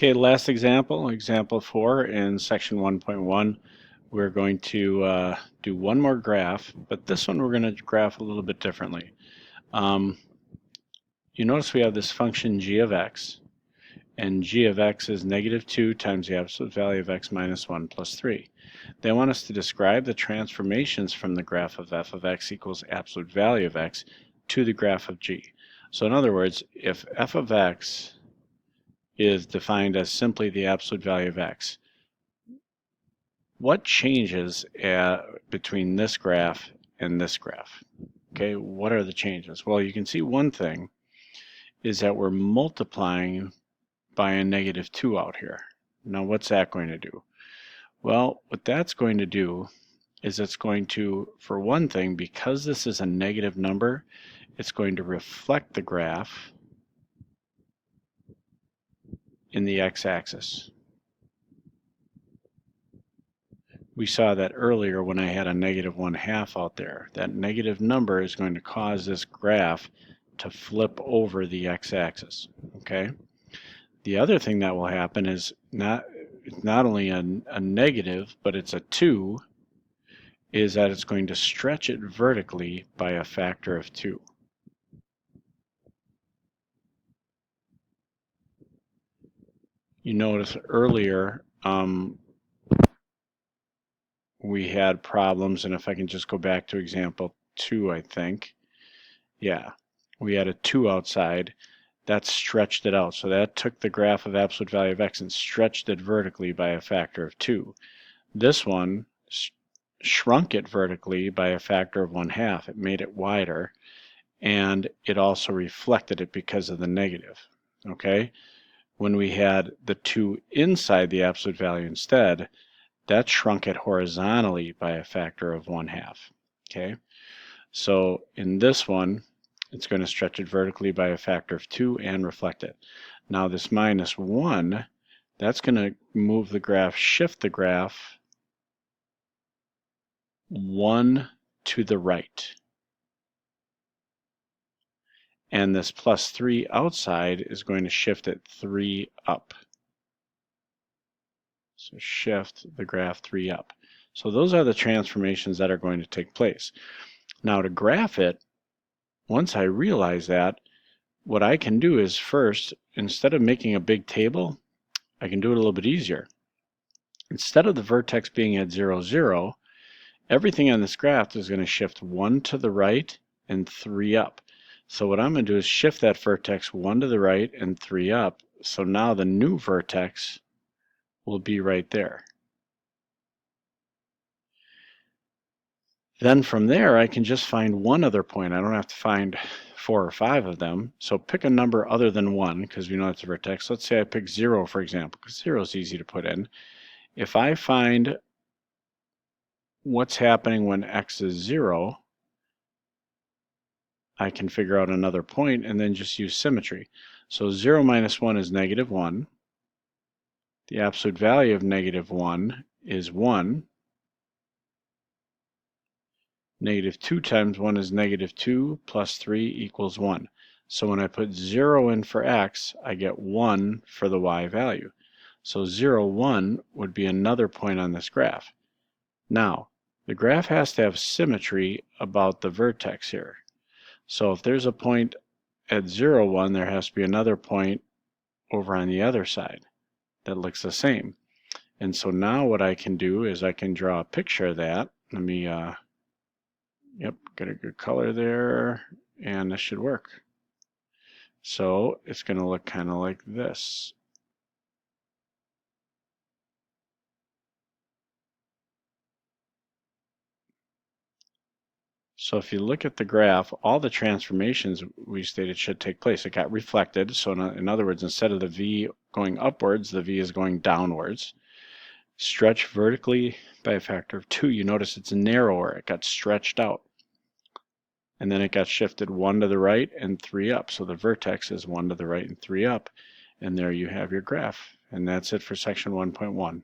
Okay, last example, example 4 in section 1.1. We're going to do one more graph, but this one we're going to graph a little bit differently. You notice we have this function g of x, and g of x is negative 2 times the absolute value of x minus 1 plus 3. They want us to describe the transformations from the graph of f of x equals absolute value of x to the graph of g. So in other words, if f of x is defined as simply the absolute value of x, what changes between this graph and this graph? Okay, what are the changes? Well, you can see one thing is that we're multiplying by a negative 2 out here. Now, what's that going to do? Well, what that's going to do is it's going to, for one thing, because this is a negative number, it's going to reflect the graph in the x-axis. We saw that earlier when I had a negative 1/2 out there. That negative number is going to cause this graph to flip over the x-axis. Okay. The other thing that will happen is it's not only a negative, but it's a 2, is that it's going to stretch it vertically by a factor of 2. You notice earlier we had problems, and if I can just go back to example 2, I think, yeah, we had a 2 outside. That stretched it out. So that took the graph of absolute value of x and stretched it vertically by a factor of 2. This one shrunk it vertically by a factor of 1/2. It made it wider, and it also reflected it because of the negative. Okay? When we had the 2 inside the absolute value instead, that shrunk it horizontally by a factor of 1/2. Okay? So in this one, it's going to stretch it vertically by a factor of 2 and reflect it. Now this minus 1, that's going to move the graph, shift the graph 1 to the right. And this plus 3 outside is going to shift it 3 up. So shift the graph 3 up. So those are the transformations that are going to take place. Now to graph it, once I realize that, what I can do is first, instead of making a big table, I can do it a little bit easier. Instead of the vertex being at 0, 0, everything on this graph is going to shift 1 to the right and 3 up. So what I'm going to do is shift that vertex 1 to the right and 3 up. So now the new vertex will be right there. Then from there, I can just find one other point. I don't have to find 4 or 5 of them. So pick a number other than 1, because we know it's a vertex. Let's say I pick 0, for example, because 0 is easy to put in. If I find what's happening when x is 0, I can figure out another point and then just use symmetry. So 0 minus 1 is negative 1. The absolute value of negative 1 is 1. Negative 2 times 1 is negative 2 plus 3 equals 1. So when I put 0 in for x, I get 1 for the y value. So 0, 1 would be another point on this graph. Now, the graph has to have symmetry about the vertex here. So if there's a point at 0, 1, there has to be another point over on the other side that looks the same. And so now what I can do is I can draw a picture of that. Let me, yep, get a good color there, and this should work. So it's going to look kind of like this. So if you look at the graph, all the transformations we stated should take place. It got reflected. So in other words, instead of the V going upwards, the V is going downwards. Stretch vertically by a factor of 2. You notice it's narrower. It got stretched out. And then it got shifted 1 to the right and 3 up. So the vertex is 1 to the right and 3 up. And there you have your graph. And that's it for section 1.1.